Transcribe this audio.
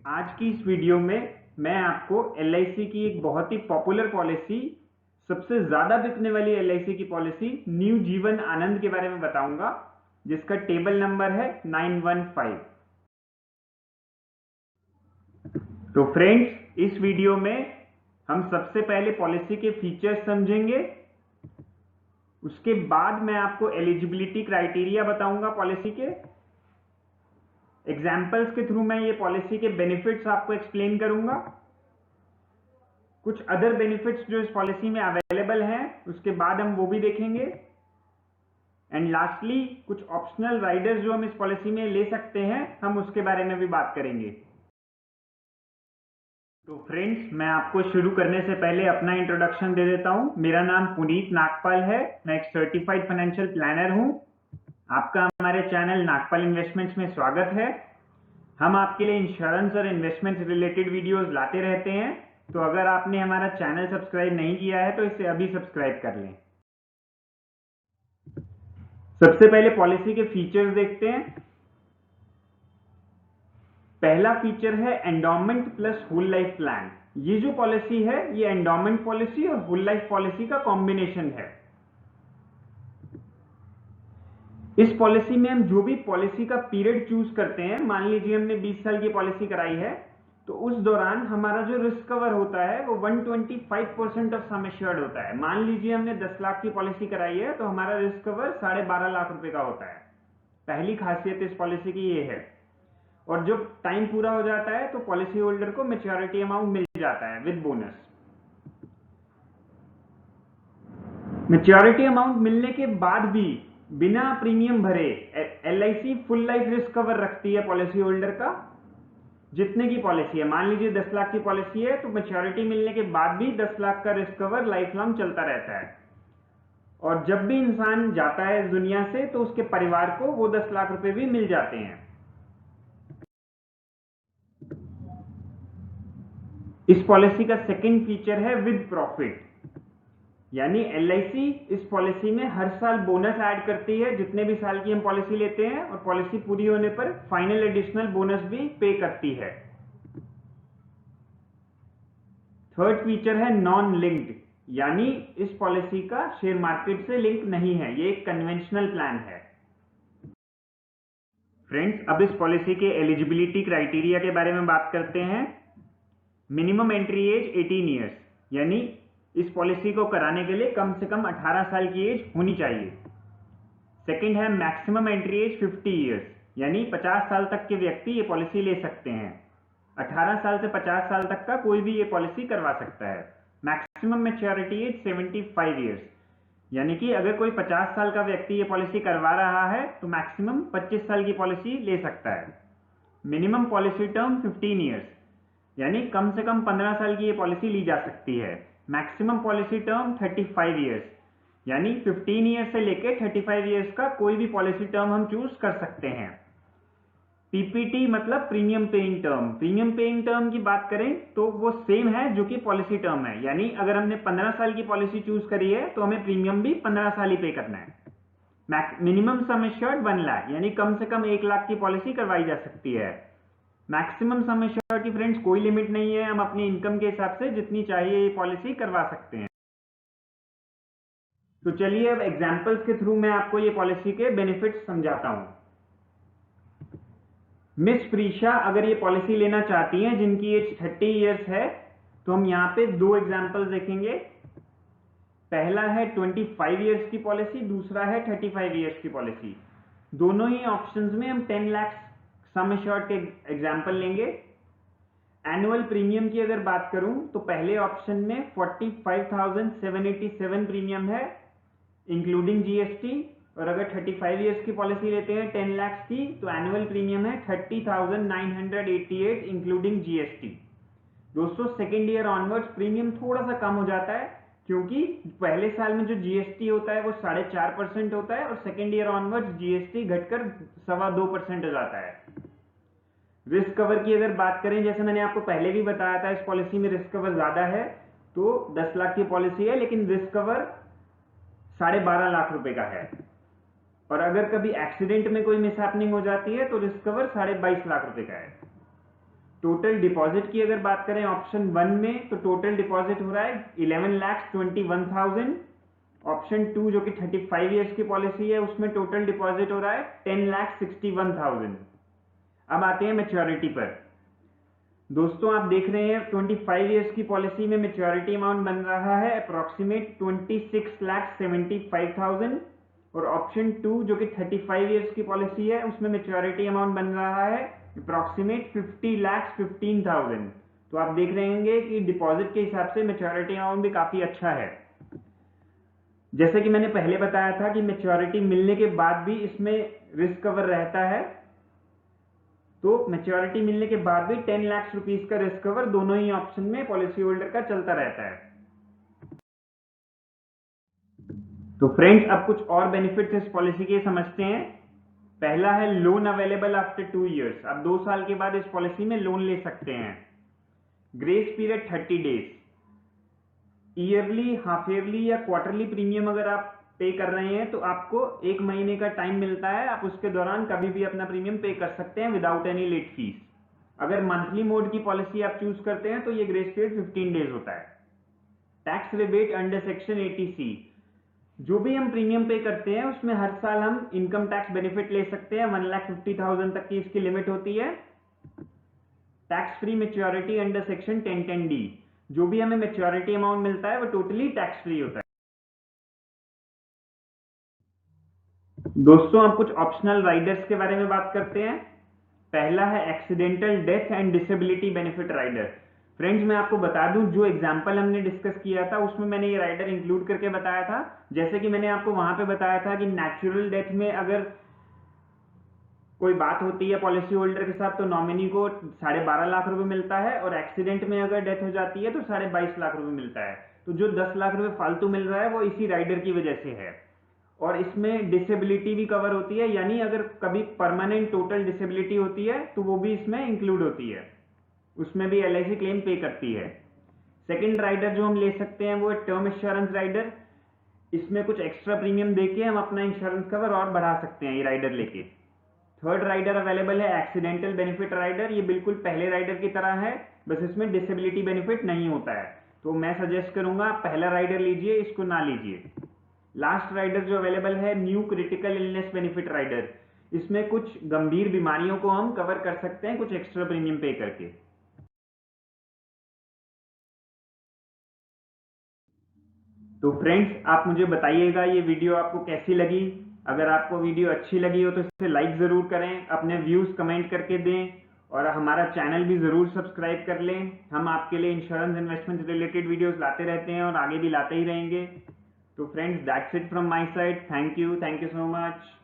आज की इस वीडियो में मैं आपको एलआईसी की एक बहुत ही पॉपुलर पॉलिसी, सबसे ज्यादा बिकने वाली एलआईसी की पॉलिसी न्यू जीवन आनंद के बारे में बताऊंगा, जिसका टेबल नंबर है 915। तो फ्रेंड्स, इस वीडियो में हम सबसे पहले पॉलिसी के फीचर्स समझेंगे। उसके बाद मैं आपको एलिजिबिलिटी क्राइटेरिया बताऊंगा पॉलिसी के। एग्जाम्पल्स के थ्रू मैं ये पॉलिसी के बेनिफिट्स आपको एक्सप्लेन करूंगा। कुछ अदर बेनिफिट्स जो इस पॉलिसी में अवेलेबल हैं उसके बाद हम वो भी देखेंगे। एंड लास्टली कुछ ऑप्शनल राइडर्स जो हम इस पॉलिसी में ले सकते हैं, हम उसके बारे में भी बात करेंगे। तो फ्रेंड्स, मैं आपको शुरू करने से पहले अपना इंट्रोडक्शन दे देता हूं। मेरा नाम पुनीत नागपाल है। मैं एक सर्टिफाइड फाइनेंशियल प्लानर हूं। आपका हमारे चैनल नागपाल इन्वेस्टमेंट्स में स्वागत है। हम आपके लिए इंश्योरेंस और इन्वेस्टमेंट रिलेटेड वीडियोस लाते रहते हैं। तो अगर आपने हमारा चैनल सब्सक्राइब नहीं किया है तो इसे अभी सब्सक्राइब कर लें। सबसे पहले पॉलिसी के फीचर्स देखते हैं। पहला फीचर है endowment plus whole life plan. ये जो पॉलिसी है ये एंडोमेंट पॉलिसी और होल लाइफ पॉलिसी का कॉम्बिनेशन है। इस पॉलिसी में हम जो भी पॉलिसी का पीरियड चूज करते हैं, मान लीजिए हमने 20 साल की पॉलिसी कराई है, तो उस दौरान हमारा जो रिस्क कवर होता है वो 125% ऑफ सम एश्योर्ड होता है। मान लीजिए हमने 10 लाख की पॉलिसी कराई है तो हमारा रिस्क कवर 12.5 लाख रुपए का होता है। पहली खासियत इस पॉलिसी की ये है। और जब टाइम पूरा हो जाता है तो पॉलिसी होल्डर को मैच्योरिटी अमाउंट मिल जाता है विद बोनस। मैच्योरिटी अमाउंट मिलने के बाद भी बिना प्रीमियम भरे LIC full life risk cover रखती है पॉलिसी होल्डर का। जितने की पॉलिसी है, मान लीजिए 10 लाख की पॉलिसी है तो मैच्योरिटी मिलने के बाद भी 10 लाख का रिस्क कवर लाइफ लॉन्ग चलता रहता है। और जब भी इंसान जाता है इस दुनिया से तो उसके परिवार को वो 10 लाख रुपए भी मिल जाते हैं। इस पॉलिसी का सेकंड फीचर है विद प्रॉफिट। यानी एलआईसी इस पॉलिसी में हर साल बोनस ऐड करती है जितने भी साल की हम पॉलिसी लेते हैं, और पॉलिसी पूरी होने पर फाइनल एडिशनल बोनस भी पे करती है। थर्ड फीचर है नॉन लिंक्ड, यानी इस पॉलिसी का शेयर मार्केट से लिंक नहीं है, ये एक कन्वेंशनल प्लान है। फ्रेंड्स, अब इस पॉलिसी के एलिजिबिलिटी क्राइटेरिया के बारे में बात करते हैं। मिनिमम एंट्री एज 18 ईयर्स, यानी इस पॉलिसी को कराने के लिए कम से कम 18 साल की एज होनी चाहिए। सेकंड है मैक्सिमम एंट्री एज 50 ईयर्स, यानी 50 साल तक के व्यक्ति ये पॉलिसी ले सकते हैं। 18 साल से 50 साल तक का कोई भी ये पॉलिसी करवा सकता है। मैक्सिमम मैच्योरिटी एज 75 ईयर्स, यानी कि अगर कोई 50 साल का व्यक्ति ये पॉलिसी करवा रहा है तो मैक्सिमम 25 साल की पॉलिसी ले सकता है। मिनिमम पॉलिसी टर्म 15 ईयर्स, यानी कम से कम 15 साल की ये पॉलिसी ली जा सकती है। मैक्सिमम पॉलिसी टर्म 35 ईयर्स, यानी 15 ईयर्स से लेके 35 ईयर्स का कोई भी पॉलिसी टर्म हम चूज कर सकते हैं। पीपीटी मतलब premium paying term. Premium paying term की बात करें तो वो सेम है जो कि पॉलिसी टर्म है, यानी अगर हमने 15 साल की पॉलिसी चूज करी है तो हमें प्रीमियम भी 15 साल ही पे करना है। मिनिमम सम एश्योर्ड 1 लाख, यानी कम से कम 1 लाख की पॉलिसी करवाई जा सकती है। मैक्सिमम सम एश्योर्ड की फ्रेंड्स कोई लिमिट नहीं है, हम अपनी इनकम के हिसाब से जितनी चाहिए ये पॉलिसी करवा सकते हैं। तो चलिए अब एग्जांपल्स के थ्रू मैं आपको ये पॉलिसी के बेनिफिट्स समझाता हूं। मिस प्रीशा अगर ये पॉलिसी लेना चाहती हैं जिनकी एज 30 ईयर्स है, तो हम यहाँ पे दो एग्जांपल्स देखेंगे। पहला है 25 ईयर्स की पॉलिसी, दूसरा है 35 ईयर्स की पॉलिसी। दोनों ही ऑप्शंस में हम 10 लाख सम एश्योर्ड के एग्जांपल लेंगे। एनुअल प्रीमियम की अगर बात करूं तो पहले ऑप्शन में 45,787 प्रीमियम है इंक्लूडिंग जीएसटी, और अगर 35 ईयर्स की पॉलिसी लेते हैं 10 लाख की तो एनुअल प्रीमियम है 30,988 इंक्लूडिंग जीएसटी। दोस्तों, सेकेंड ईयर ऑनवर्ड्स प्रीमियम थोड़ा सा कम हो जाता है, क्योंकि पहले साल में जो जीएसटी होता है वो 4.5% होता है, और सेकेंड ईयर ऑनवर्ड्स जीएसटी घटकर 2.25% हो जाता है। रिस्क कवर की अगर बात करें, जैसे मैंने आपको पहले भी बताया था, इस पॉलिसी में रिस्क कवर ज्यादा है। तो 10 लाख की पॉलिसी है लेकिन रिस्क कवर 12.5 लाख रुपए का है, और अगर कभी एक्सीडेंट में कोई मिसहैपनिंग हो जाती है तो रिस्क कवर 22.5 लाख रुपए का है। टोटल डिपॉजिट की अगर बात करें ऑप्शन 1 में, तो टोटल डिपॉजिट हो रहा है 11,21,000। ऑप्शन 2 जो कि 35 ईयर्स की पॉलिसी है, उसमें टोटल डिपॉजिट हो रहा है 10,61,000। अब आते हैं मैच्योरिटी पर। दोस्तों आप देख रहे हैं 25 ईयर्स की पॉलिसी में मैच्योरिटी अमाउंट बन रहा है अप्रोक्सीमेट 26,75,000, और ऑप्शन 2 जो कि 35 ईयर्स की पॉलिसी है, उसमें मैच्योरिटी अमाउंट बन रहा है अप्रोक्सीमेट 50,15,000। तो आप देख रहे होंगे कि डिपॉजिट के हिसाब से मैच्योरिटी अमाउंट भी काफी अच्छा है। जैसे कि मैंने पहले बताया था कि मैच्योरिटी मिलने के बाद भी इसमें रिस्क कवर रहता है, तो मैच्योरिटी मिलने के बाद भी 10 लाख रुपीस का रिस्क कवर दोनों ही ऑप्शन में पॉलिसी होल्डर का चलता रहता है। तो फ्रेंड्स अब कुछ और बेनिफिट्स इस पॉलिसी के समझते हैं। पहला है लोन अवेलेबल आफ्टर 2 इयर्स। आप 2 साल के बाद इस पॉलिसी में लोन ले सकते हैं। Grace period 30 days. Yearly, half yearly या क्वार्टरली प्रीमियम अगर आप पे कर रहे हैं तो आपको 1 महीने का टाइम मिलता है, आप उसके दौरान कभी भी अपना प्रीमियम पे कर सकते हैं विदाउट एनी लेट फीस। अगर मंथली मोड की पॉलिसी आप चूज करते हैं तो ये ग्रेस पीरियड 15 डेज होता है। Tax rebate under section 80C। जो भी हम प्रीमियम पे करते हैं उसमें हर साल हम इनकम टैक्स बेनिफिट ले सकते हैं। 1,50,000 तक की इसकी लिमिट होती है। Tax free maturity under section 1010D। जो भी हमें मैच्योरिटी अमाउंट मिलता है वो टोटली टैक्स फ्री होता है। दोस्तों अब कुछ ऑप्शनल राइडर्स के बारे में बात करते हैं। पहला है accidental death and disability benefit rider. Friends मैं आपको बता दूं, जो एग्जांपल हमने डिस्कस किया था उसमें मैंने ये राइडर इंक्लूड करके बताया था। जैसे कि मैंने आपको वहां पे बताया था कि नेचुरल डेथ में अगर कोई बात होती है पॉलिसी होल्डर के साथ तो नॉमिनी को 12.5 लाख रुपए मिलता है, और एक्सीडेंट में अगर डेथ हो जाती है तो 22.5 लाख रुपए मिलता है। तो जो 10 लाख रुपए फालतू मिल रहा है वो इसी राइडर की वजह से है। और इसमें डिसेबिलिटी भी कवर होती है, यानी अगर कभी परमानेंट टोटल डिसेबिलिटी होती है तो वो भी इसमें इंक्लूड होती है, उसमें भी LIC क्लेम पे करती है। सेकंड राइडर जो हम ले सकते हैं वो है टर्म इंश्योरेंस राइडर। इसमें कुछ एक्स्ट्रा प्रीमियम देके हम अपना इंश्योरेंस कवर और बढ़ा सकते हैं ये राइडर लेके। थर्ड राइडर अवेलेबल है एक्सीडेंटल बेनिफिट राइडर। ये बिल्कुल पहले राइडर की तरह है, बस इसमें डिसेबिलिटी बेनिफिट नहीं होता है। तो मैं सजेस्ट करूंगा आप पहला राइडर लीजिए, इसको ना लीजिए। लास्ट राइडर जो अवेलेबल है new critical illness benefit rider. इसमें कुछ गंभीर बीमारियों को हम कवर कर सकते हैं कुछ एक्स्ट्रा प्रीमियम पे करके। तो फ्रेंड्स आप मुझे बताइएगा ये वीडियो आपको कैसी लगी। अगर आपको वीडियो अच्छी लगी हो तो इसे लाइक ज़रूर करें, अपने व्यूज़ कमेंट करके दें, और हमारा चैनल भी ज़रूर सब्सक्राइब कर लें। हम आपके लिए इंश्योरेंस इन्वेस्टमेंट रिलेटेड वीडियोस लाते रहते हैं और आगे भी लाते ही रहेंगे। तो friends that's it from my side. Thank you so much.